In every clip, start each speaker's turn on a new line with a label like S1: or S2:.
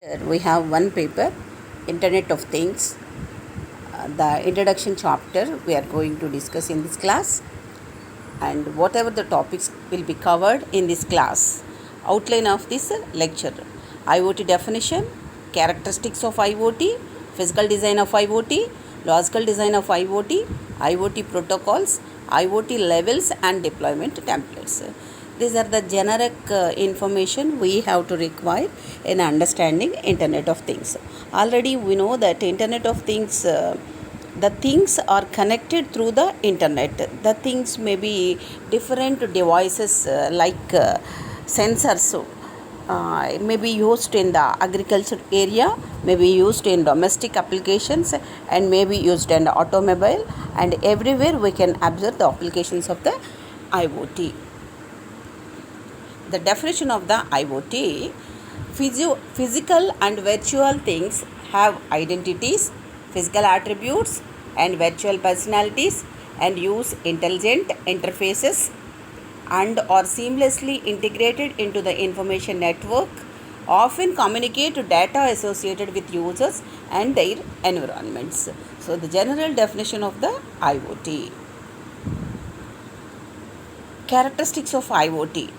S1: Here we have one paper, Internet of Things. The introduction chapter we are going to discuss in this class, and whatever the topics will be covered in this class. Outline of this lecture: IoT definition, characteristics of IoT, physical design of IoT, logical design of IoT, IoT protocols, IoT levels, and deployment templates. These are the generic information we have to require in understanding Internet of Things. Already we know that Internet of Things, the things are connected through the internet. The things may be different devices like sensors. May be used in the agriculture area, may be used in domestic applications, and may be used in the automobile, and everywhere we can observe the applications of the IoT. The definition of the IoT: physical and virtual things have identities, physical attributes, and virtual personalities, and use intelligent interfaces and are seamlessly integrated into the information network, often communicate data associated with users and their environments. So, the general definition of the IoT. Characteristics of IoT: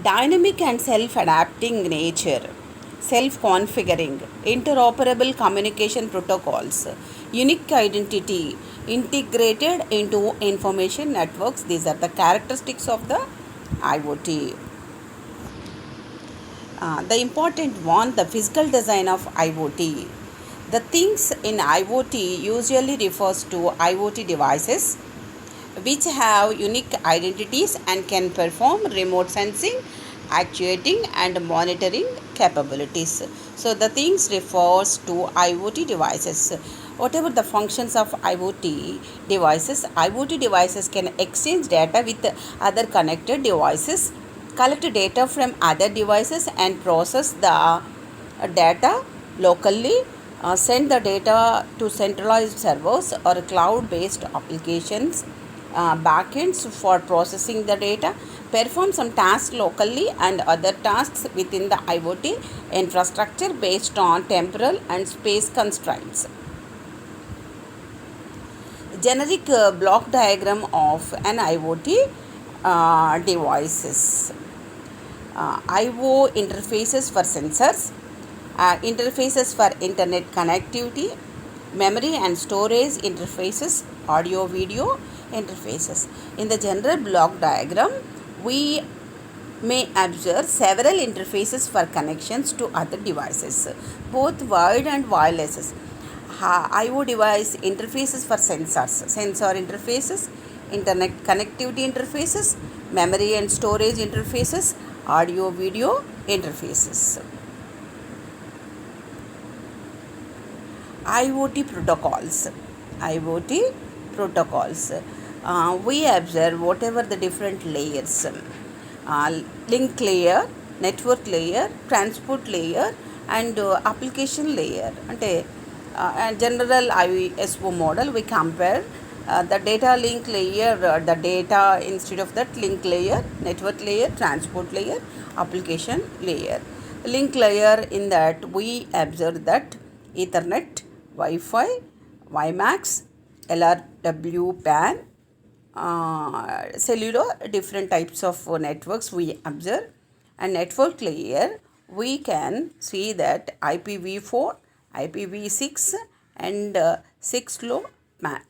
S1: dynamic and self-adapting nature, self-configuring, interoperable communication protocols, unique identity, integrated into information networks. These are the characteristics of the IoT. The important one, the physical design of IoT. The things in IoT usually refers to IoT devices which have unique identities and can perform remote sensing, actuating, and monitoring capabilities. So the things refers to IoT devices. Whatever the functions of IoT devices can exchange data with other connected devices, collect data from other devices, and process the data locally, send the data to centralized servers or cloud-based applications, backends for processing the data, perform some tasks locally and other tasks within the IoT infrastructure based on temporal and space constraints. Generic block diagram of an IoT devices. IO interfaces for sensors, interfaces for internet connectivity, memory and storage interfaces, audio video interfaces. In the general block diagram, we may observe several interfaces for connections to other devices, both wired and wireless. IO device interfaces for sensors, sensor interfaces, internet connectivity interfaces, memory and storage interfaces, audio video interfaces. IoT protocols. IoT protocols. We observe whatever the different layers, link layer, network layer, transport layer, and application layer. And general ISO model, we compare the data link layer, the data instead of that link layer, network layer, transport layer, application layer. Link layer, in that we observe that Ethernet, Wi-Fi, WiMAX, LRWPAN, cellular, different types of networks we observe. And network layer, we can see that IPv4, IPv6, and 6LoWPAN.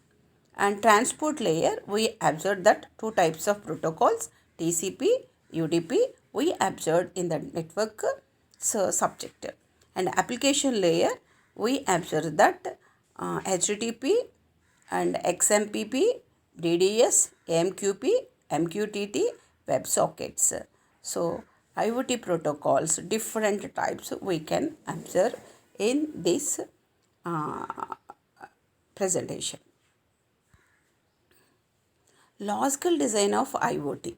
S1: And transport layer, we observed that two types of protocols, TCP, UDP, we observed in the network subject. And application layer, we observe that HTTP and XMPP, DDS, AMQP, MQTT, WebSockets. So IoT protocols, different types we can observe in this presentation. Logical design of IoT.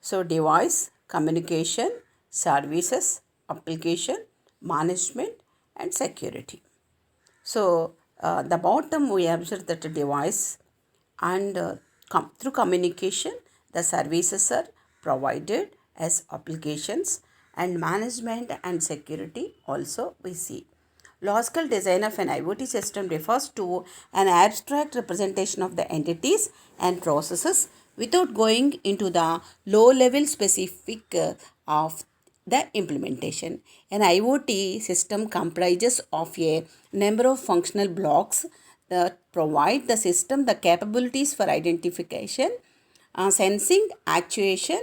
S1: So device, communication, services, application, management, and security. So the bottom we observe that the device, and through communication the services are provided as applications, and management and security also we see. Logical design of an IoT system refers to an abstract representation of the entities and processes without going into the low-level specific of the implementation. An IoT system comprises of a number of functional blocks that provide the system the capabilities for identification, sensing, actuation,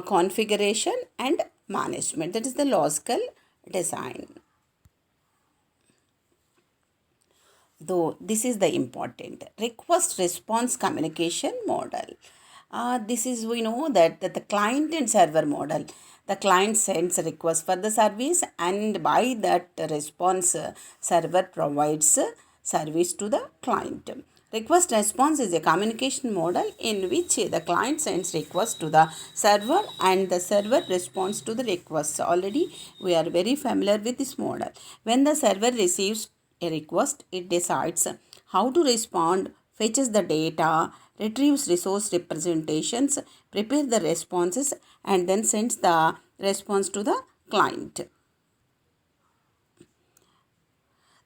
S1: configuration, and management. That is the logical design. Though this is the important request response communication model. This is, we know that the client and server model. The client sends a request for the service, and by that response server provides service to the client. Request response is a communication model in which the client sends request to the server and the server responds to the request. Already we are very familiar with this model. When the server receives a request, it decides how to respond, fetches the data, retrieves resource representations, prepares the responses, and then sends the response to the client.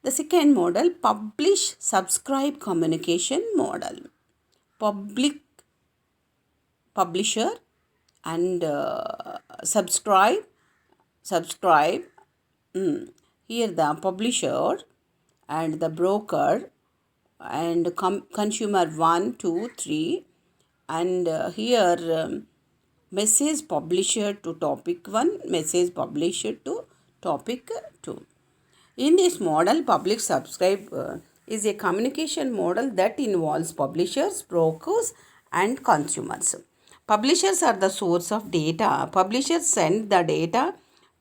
S1: The second model, publish subscribe communication model. Publisher and subscribe. Here the publisher and the broker and consumer 1, 2, 3, and here message publisher to topic 1, message publisher to topic 2. In this model, public subscribe is a communication model that involves publishers, brokers, and consumers. Publishers are the source of data. Publishers send the data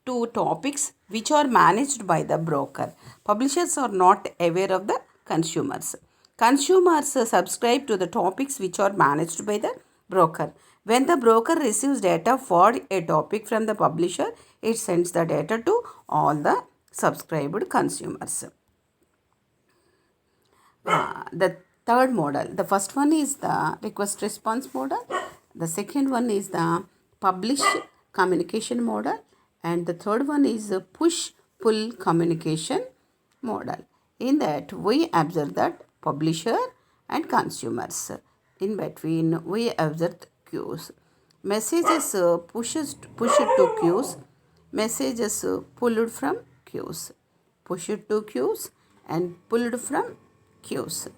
S1: to topics which are managed by the broker. Publishers are not aware of the consumers. Consumers subscribe to the topics which are managed by the broker. When the broker receives data for a topic from the publisher, it sends the data to all the subscribed consumers. The third model, the first one is the request response model, the second one is the publish communication model, and the third one is the push pull communication model. In that we observe that publisher and consumers, in between we observe queues. Messages pushed to queues, messages pulled from queues, pushed to queues and pulled from queues.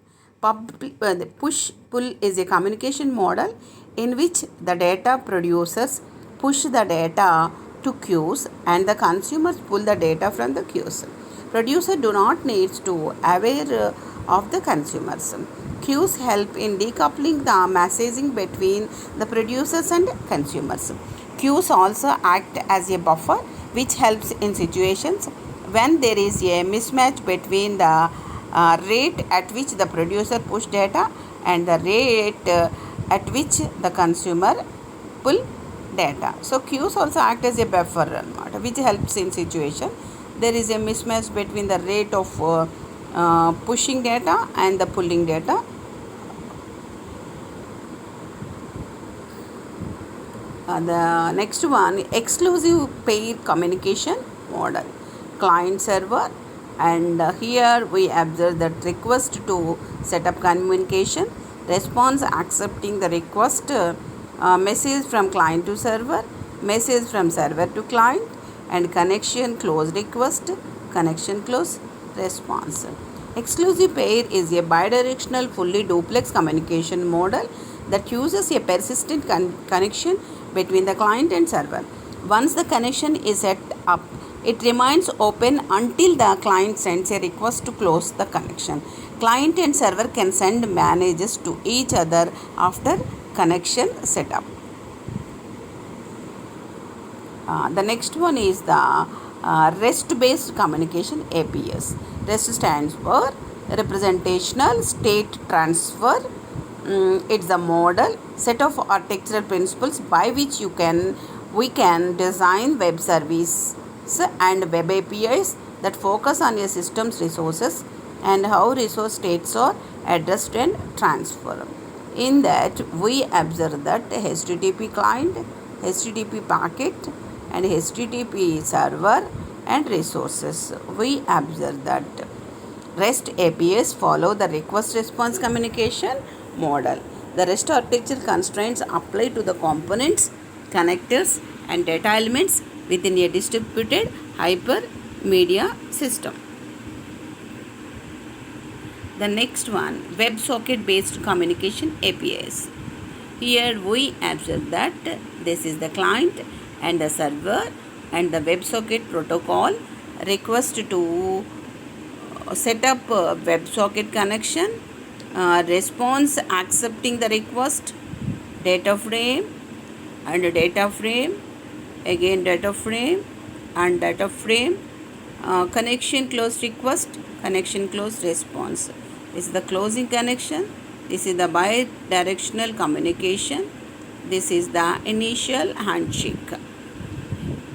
S1: The push pull is a communication model in which the data producers push the data to queues and the consumers pull the data from the queues. Producer do not need to aware of the consumers. Queues help in decoupling the messaging between the producers and consumers. Queues also act as a buffer which helps in situations when there is a mismatch between the rate at which the producer push data and the rate at which the consumer pull data. So queues also act as a buffer which helps in situation there is a mismatch between the rate of pushing data and the pulling data. The next one, exclusive pair communication model, client server, and here we observe that request to set up communication, response accepting the request, message from client to server, message from server to client, and connection close request, connection close response. Exclusive pair is a bidirectional fully duplex communication model that uses a persistent connection between the client and server. Once the connection is set up, it remains open until the client sends a request to close the connection. Client and server can send messages to each other after connection setup. The next one is the REST-based communication APS. REST stands for Representational State Transfer. It's a model set of architectural principles by which we can design web services and web APIs that focus on a system's resources and how resource states are addressed and transferred. In that we observe that HTTP client, HTTP packet, and HTTP server and resources. We observe that REST APIs follow the request response communication model. The REST architecture constraints apply to the components, connectors, and data elements within a distributed hypermedia system. The next one, WebSocket based communication APIs. Here we observe that this is the client and the server, and the WebSocket protocol request to set up a WebSocket connection, response accepting the request, data frame and data frame, again data frame and data frame, connection close request, connection close response. This is the closing connection. This is the bidirectional communication. This is the initial handshake.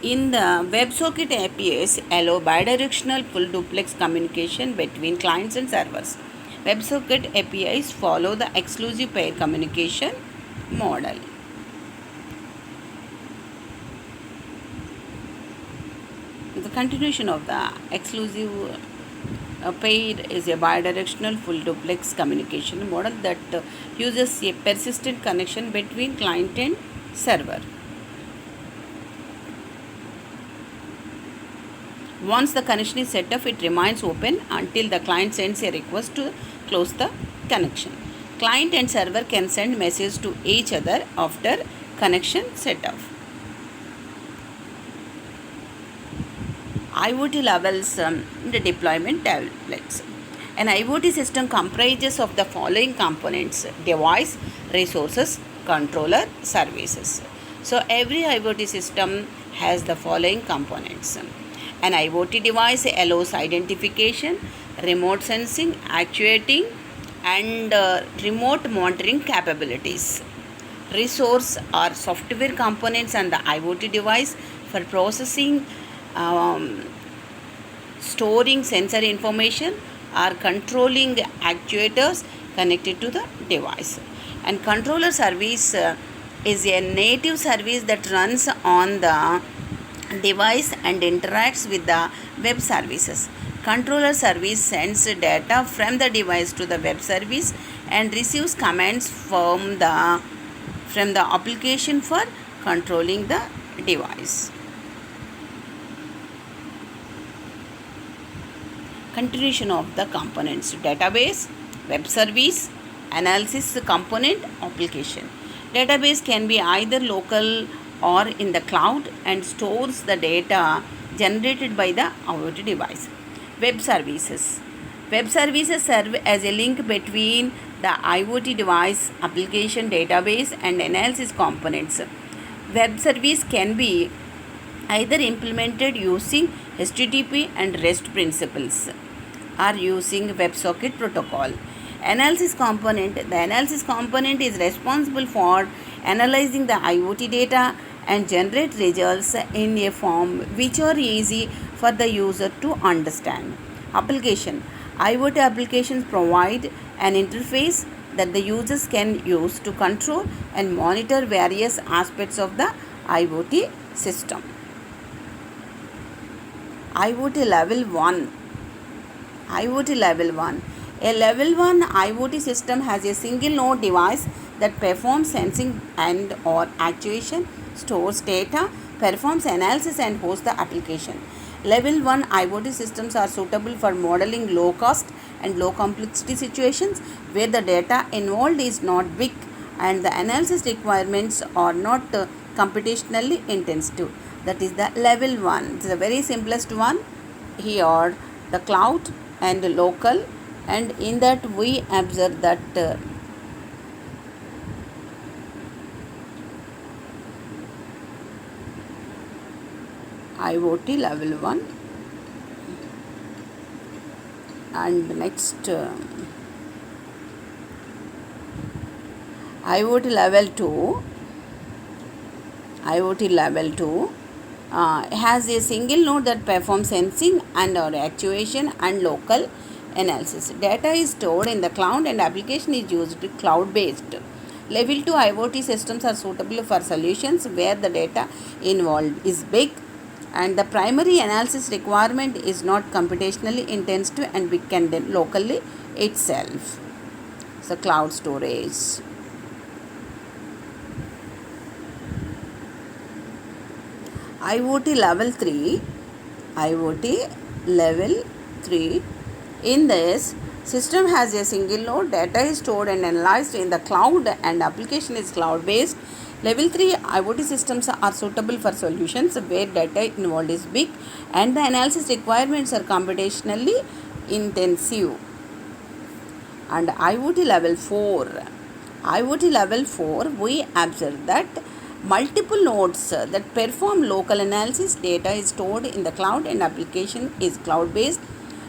S1: In the WebSocket APIs allow bidirectional full duplex communication between clients and servers. WebSocket APIs follow the exclusive pair communication model. The continuation of the exclusive pair is a bidirectional full duplex communication model that uses a persistent connection between client and server. Once the connection is set up, it remains open until the client sends a request to close the connection. Client and server can send messages to each other after connection setup. IoT levels the deployment templates. An IoT system comprises of the following components: device, resources, controller, services. So every IoT system has the following components. An IoT device allows identification, remote sensing, actuating, and remote monitoring capabilities. Resource are software components and the IoT device for processing, storing sensor information, or controlling actuators connected to the device. And controller service is a native service that runs on the device and interacts with the web services. Controller service sends data from the device to the web service and receives commands from the application for controlling the device. Continuation of the components: database, web service, analysis component, application. Database can be either local or in the cloud and stores the data generated by the IoT device. Web services. Web services serve as a link between the IoT device, application, database, and analysis components. Web service can be either implemented using HTTP and REST principles or using WebSocket protocol. Analysis component. The analysis component is responsible for analyzing the IoT data and generate results in a form which are easy for the user to understand. Application. IoT applications provide an interface that the users can use to control and monitor various aspects of the IoT system. IoT level 1. IoT level 1. A level 1 IoT system has a single node device that performs sensing and or actuation, stores data, performs analysis, and hosts the application. Level 1 IoT systems are suitable for modeling low cost and low complexity situations where the data involved is not big and the analysis requirements are not computationally intensive. That is the level 1. It is the very simplest one. Here the cloud and the local, and in that we observe that IoT level 1 and next IoT level 2. IoT level 2 has a single node that performs sensing and or actuation and local analysis. Data is stored in the cloud and application is used cloud based. Level 2 IoT systems are suitable for solutions where the data involved is big and the primary analysis requirement is not computationally intensive and we can then locally itself. So cloud storage. IoT level 3. IoT level 3. In this, system has a single node, data is stored and analyzed in the cloud and application is cloud based. Level 3 IoT systems are suitable for solutions where data involved is big and the analysis requirements are computationally intensive. And IoT level 4. IoT level 4, we observe that multiple nodes that perform local analysis, data is stored in the cloud and application is cloud based.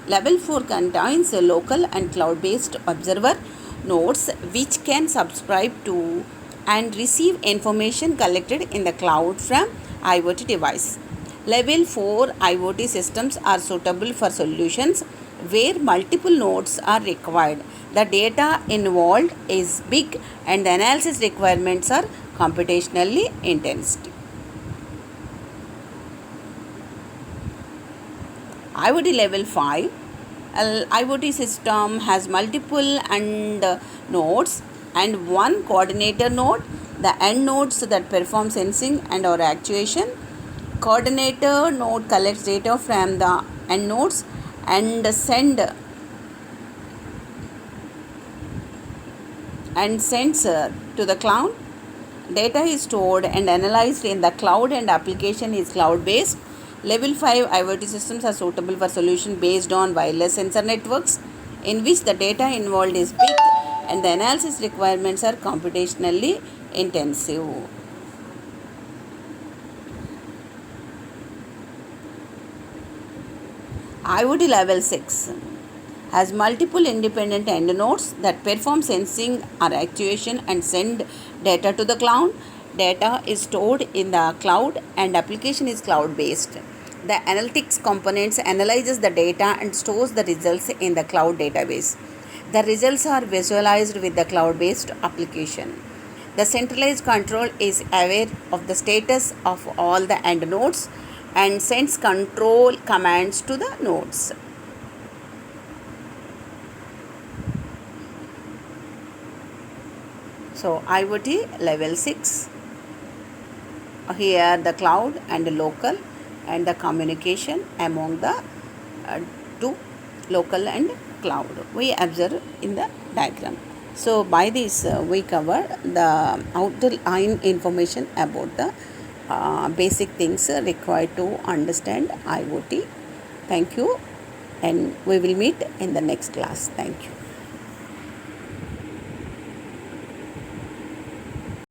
S1: Level 4 contains local and cloud based observer nodes which can subscribe to and receive information collected in the cloud from IoT device. Level 4 IoT systems are suitable for solutions where multiple nodes are required. The data involved is big and the analysis requirements are computationally intensive. IoT level 5. IoT system has multiple nodes and one coordinator node, the end nodes that perform sensing and or actuation. Coordinator node collects data from the end nodes and sends to the cloud. Data is stored and analyzed in the cloud and application is cloud based. Level 5 IoT systems are suitable for solution based on wireless sensor networks in which the data involved is big and the analysis requirements are computationally intensive. IoT level 6 has multiple independent end nodes that perform sensing or actuation and send data to the cloud. Data is stored in the cloud and application is cloud based. The analytics components analyzes the data and stores the results in the cloud database. The results are visualized with the cloud based application. The centralized control is aware of the status of all the end nodes and sends control commands to the nodes. So IoT level 6, here the cloud and the local and the communication among the two, local and cloud, we observe in the diagram. So by this we cover the outline information about the basic things required to understand IoT. Thank you and we will meet in the next class. Thank you.